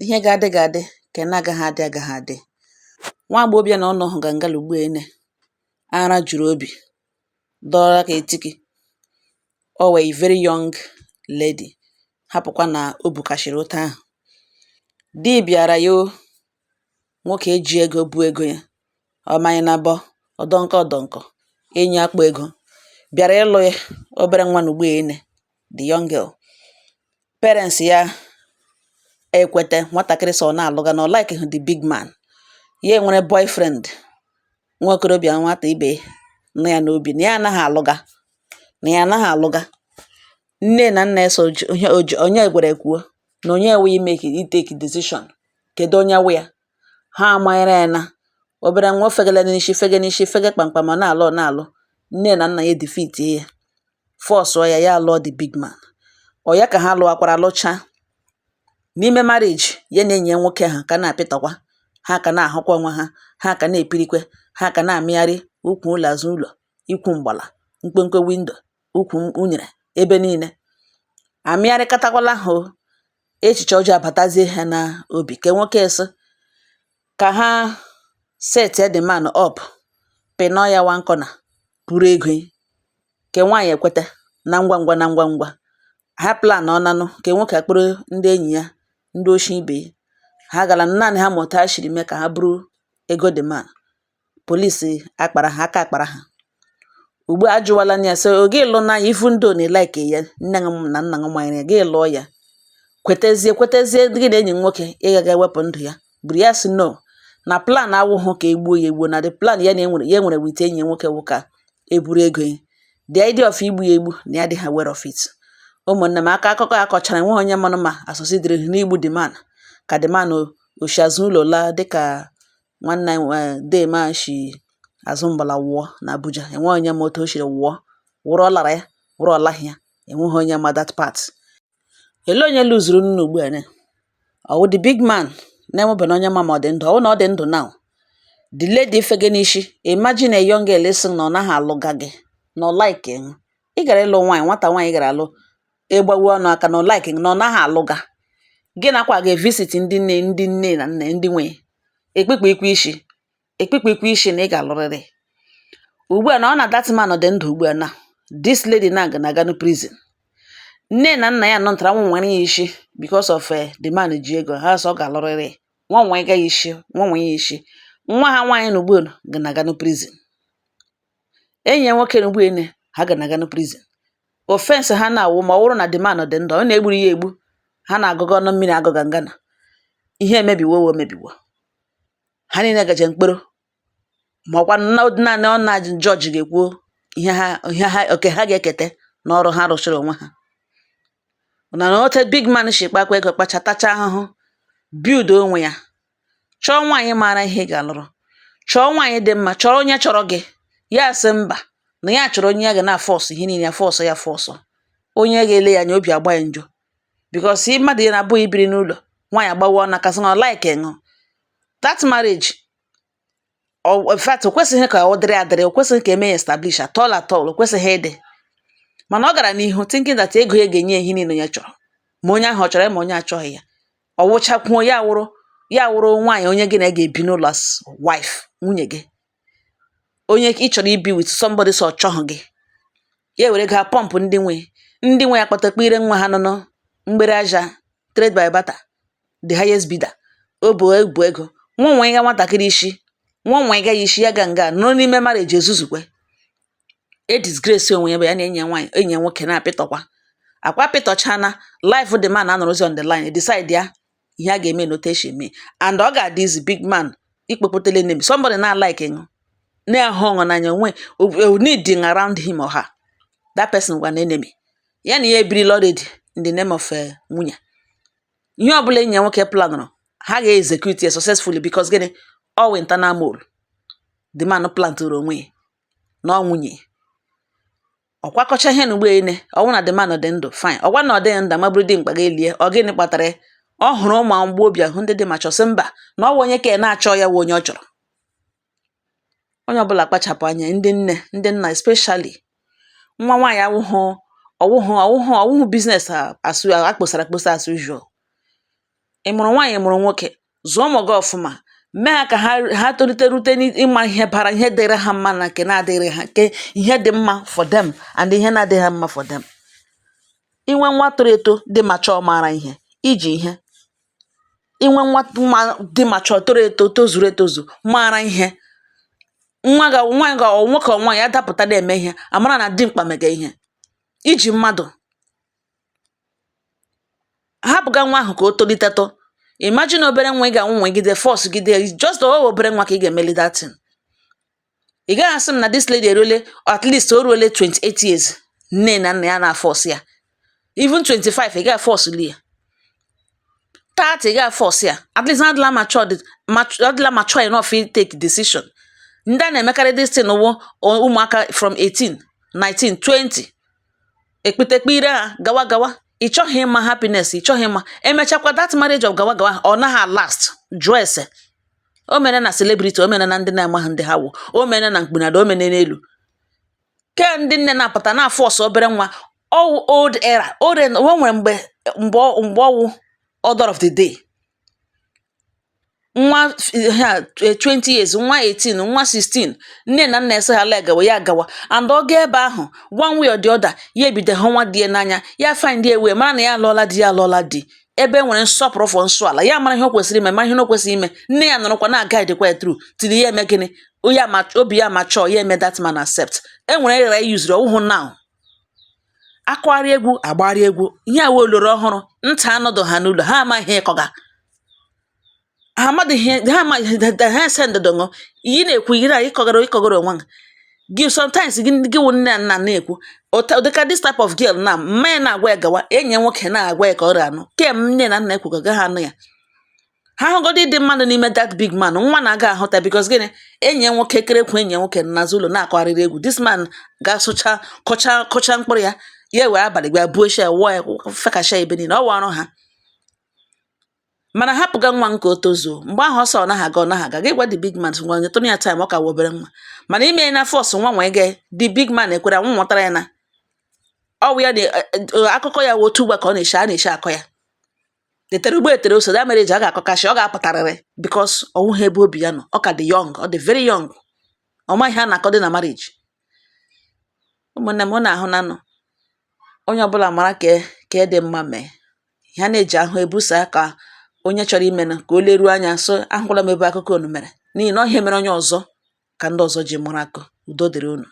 ihe ga-adị ka na-agaghị adị. Nwa agbọghọbịa na ọ nọ ngangala ugbu ene ara juru obi dọọrọ ka etiki. O wee a very young lady hapụkwa na o bukashịrị ụta ahụ. Di bịara ya o, nwoke eji ego bu ego ya, ọ manye na bọ ọdọnkọ enyi akpa ego bịara ịlụ ya obere nwa na ugbu ene, the young girl. Parents ya ekwete nwatakịrị sọ na-alụga na ọ like the big man. Ya enwere boyfriend nwa okorobịa nwata ibe nọ ya n'obi na ya anaghị alụga. Nne na nna ya so onye gwara ekwuo na onye enweghị take decision kedu onye wụ ya. Ha amanyere ya na obere nwa fegele n'isi fege kpamkpam ọ na-alụ. Nne na nna ya defeat ya force ya lụọ the big man. Ọ ya ka ha lụwakwara lụcha. N'ime marriage ya na enyi ya nwoke ahụ ka na-apịtọkwa, ha ka na-ahụkwa onwe ha, ha ka na-epirikwe, ha ka na-amịgharị ukwu ụlọ azụ ụlọ, ikwu mgbala, mkpomkpo window, ukwu unyere ebe niile. Amịgharịkatakwala ha o. Echiche ọjọọ abatazie ha na obi ke nwoke sị ka ha set the man up, pịnọ ya one corner, buru ego ke nwaanyị ekwete na ngwa. Ha plan ọnanụ ke nwoke akpụrụ ndị enyi ya ndị oshi ibe ya. Ha gara naanị ha mụta ha shiri mee ka ha buru ego the man. Polisi aka akpara ha. Ugbu a ajụwala ya sị oge ịlụ na ifu ndị na like ya nne na nna m manyere ya gị lụọ ya. Kwetezie gị na enyi nwoke ịgaga ewepụ ndụ ya. Buru ya sị no, na plan awụhụ ka egbuo ya egbuo, na the plan ya enwere with enyi nwoke wụ ka eburu ego ya. The idea of igbu ya egbu na ya adịghị aware of it. Ụmụnne m aka akụkọ a kọchara enweghị onye manụ ma asụsụ dịrị n'igbu the man, ka the man oshi azụ ụlọ laa dịka nwanne dem a shi azụ mgbala wụọ na Abuja. Enweghị onye ma otu o shiri wụọ, wụrụ ọ lara ya, wụrụ ọ laghị ya. Enweghị onye ma that part. Ele onye luzuru nnu ugbu a ne? Ọ wụ the big man na-enwebeghị onye ma ọ dị ndụ. Ọ wụ na ọ dị ndụ now. The lady fege n'ishi, imagine a young girl sị na ọ naghị alụga gị, na ọ like gị. Ị gara ịlụ nwaanyị, nwata nwaanyị gara alụ egbawu ọnụ aka na ọ like gị, na ọ naghị alụga. Gị nakwa ga-evisit ndị nne na nna ndị nwe ekpekpe ishi na ị ga-alụrịrị. Ugbu a na ọ na that man dị ndụ ugbu a na this lady na-aga na prison. Nne na nna ya nọntara nwere ya isi because of the man ji ego ha sọ ọ ga-alụrịrị. Nwa ya isi nwa ha nwaanyị na ugbu a na-aga na prison. Enyi ya nwoke na ugbu a ha ga-aga na prison. Offense ha na-awụ ma ọ bụrụ na the man dị ndụ, ọ na-egburu ya egbu. Ha na-agụgọ ọnụ mmiri agụga ngana. Ihe emebiwo. Ha niile gaje mkpọrọ. Ma ọkwa naanị ọ na judge ga-ekwu oke ha ga-ekete n'ọrụ ha rụchara onwe ha. Na ote big man shi kpakwa ego kpachatacha ahụhụ build onwe ya. Chọọ nwaanyị maara ihe ị ga-alụrụ. Chọọ nwaanyị dị mma, chọrọ onye chọrọ gị. Ya sị mba na ya chọrọ onye ya ga na-force ihe niile ya force. Onye ga-ele ya anya obi agba ya njọ. Because mmadụ ya na-abụghị ibiri n'ụlọ, nwaanyị agbawa ọnụ aka sị na ọ like ṅụ. That marriage, in fact, o kwesịghị ka ọ dịrị adịrị, o kwesịghị ka eme ya establish at all, o kwesịghị ịdị. Mana ọ gara n'ihu thinking that ego ya ga-enye ihe niile ya chọrọ. Ma onye ahụ ọ chọrọ ya ma onye achọghị ya. Ọ wụchakwuo ya wụrụ nwaanyị onye gị na ga-ebi n'ụlọ as wife, nwunye gị. Onye ị chọrọ ibi with somebody so ọ chọghị gị. Ya were gaa pọmpụ ndị nwe ya kpatakpa ire nwa ha nọ mgbere aja, trade by barter, the highest bidder. O bu ego. Nwa ya nwatakịrị isi, nwa ya isi ya ga nga nọ n'ime marriage ezuzukwe. Disgrace onwe ya bụ ya na enyi ya nwoke na-apịtọkwa. Akwa pịtọchana life the man anọrọzi on the line, decide ya ihe a ga-eme notation eme. And ọ ga-adịzi big man ikpokpotele enemy, somebody na-like ṅụ, na-ahụ ọṅụ n'anya needing around him or her. That person gwa na enemy. Ya na ya ebirila already in the name of nwunye. Ihe ọbụla enyi ya nwoke planụrụ, ha ga-execute ya successfully because gịnị? Ọ wụ internal mole. The man plantụrụ onwe ya na ọ nwunye. Ọkwakọcha ihe na ugbo ene, ọ wụ na the man dị ndụ, fine. Ọgwa na ọ dịghị ndụ mabụrụ dị mkpa ga-elie, ọ gịnị kpatara ya? Ọ hụrụ ụmụ agbọghọbịa ahụ ndị dị ma chọsị mba na ọ wụ onye ka na-achọ ya wụ onye ọ chọrọ. Onye ọbụla kpachapụ anya, ndị nne, ndị nna especially. Nwa nwaanyị ọwụhụ business akpọsara as usual. ị mụrụ nwaanyị mụrụ nwoke, zụọ ụmụ gị ọfụma, mee ha ka ha tolite rute n'ịma ihe bara ihe dịrị ha mma na nke na-adịrị ha, nke ihe dị mma for them and ihe na-adịghị ha mma for them. Inwe nwa toro eto dị mature maara ihe, iji ihe. Inwe nwa dị mature toro eto tozuru etozu maara ihe, nwaanyị ọ nwoke ọ nwaanyị adapụta na-eme ihe amara na dimkpa mega ihe. Iji mmadụ hapụga nwa ahụ ka o tolitetụ. Imagine obere nwa ị ga-anwụ nwegide force gide just obere nwa ka ị ga-emeli that thing. Ị gaghị asị m na this lady eruole at least o ruole 28 years nne na nna ya na-force ya, even 25 ị gaghị force ya, 30 ị gaghị force ya, at least adịla mature enough to take decision. Ndị a na-emekarị this thing wụ ụmụaka from 18, 19, 20 ekpetekpe ire ha gawa gawa. Ị chọghị ịma happiness, ị chọghị ịma emechakwa that marriage of gawa gawa ọ naghị last. Jụọ ese. O mere na celebrity, o mere na ndị na-amaghị ndị ha wụ, o mere na mkpunada, o mere n'elu. Ke ndị nne na-apụta na force obere nwa old era. O nwere mgbe ọwụ order of the day. Nwa 20 years, nwa 18, nwa 16, nne na nna ese ha leg gawa ya gawa, and ọ ga ebe ahụ one way or the other ya ebido hụ nwa dị n'anya, ya find a way mara na ya alụọla di, ya alụọla di, ebe nwere nsọpụrụ fọ nsọ ala, ya mara ihe o kwesịrị ime, mara ihe o kwesịrị ime. Nne ya nọrọkwa na-guide kwa through till ya eme gịnị, obi ya mature, ya eme that man accept. E nwere erera yuzuru ọwụhụ now. Akụgharị egwu agbagharị egwu, ihe a wee oloro ọhụrụ, nta anọdụ ha n'ụlọ, ha amaghị ịkọga. Ha amaghị ha ese ndụdụ iyi na-ekwu ire a ịkọgara onwe gị. Sometimes gị wụ nne na nna na-ekwu ụdịka this type of girl na mma ya na-agwa ya gawa, enyi nwoke na-agwa ya ka ọ anụ ke nne na nna ekwu ga ha anụ ya. Ha hụgodi dị mmadụ n'ime that big man, nwa na-aga ahụta because gịnị, enyi nwoke kerekwu enyi nwoke n'azụ ụlọ na-akọgharịrị egwu. This man ga-asụcha kọcha mkpụrụ ya, ya were abalị gba buo sha wụọ ya fekasha ebe niile, ọ warụ ha. Mana hapụga nwa nke o tozuo, mgbe ahụ ọsọ ọ naghị aga gị gwa the big man nwa onye tụrụ ya time ọ ka wụ obere nwa. Mana ime na force nwa nwa ege the big man ekwere nwa nwụtara ya na ọ wụ ya na akụkọ ya wụ otu ugba ka ọ na-eche akọ ya. Tetere ugbo etere ose da mere ji a ga-akọkashi, ọ ga-apụtarịrị because ọnwụ ha ebe obi ya nọ, ọ ka dị young, ọ dị very young, ọ maghị ha na-akọ dị na marriage. Ụmụnne m, ọ na-ahụ na nọ onye ọbụla mara ka dị mma mee ha na-eji ahụ ebusa ka onye chọrọ imenụ ka o leruo anya so ahụkwala m ebe akụkọ unu mere, n'ihi na ọ ihe mere onye ọzọ ka ndị ọzọ ji mụrụ akụ. Udo dịrị unu.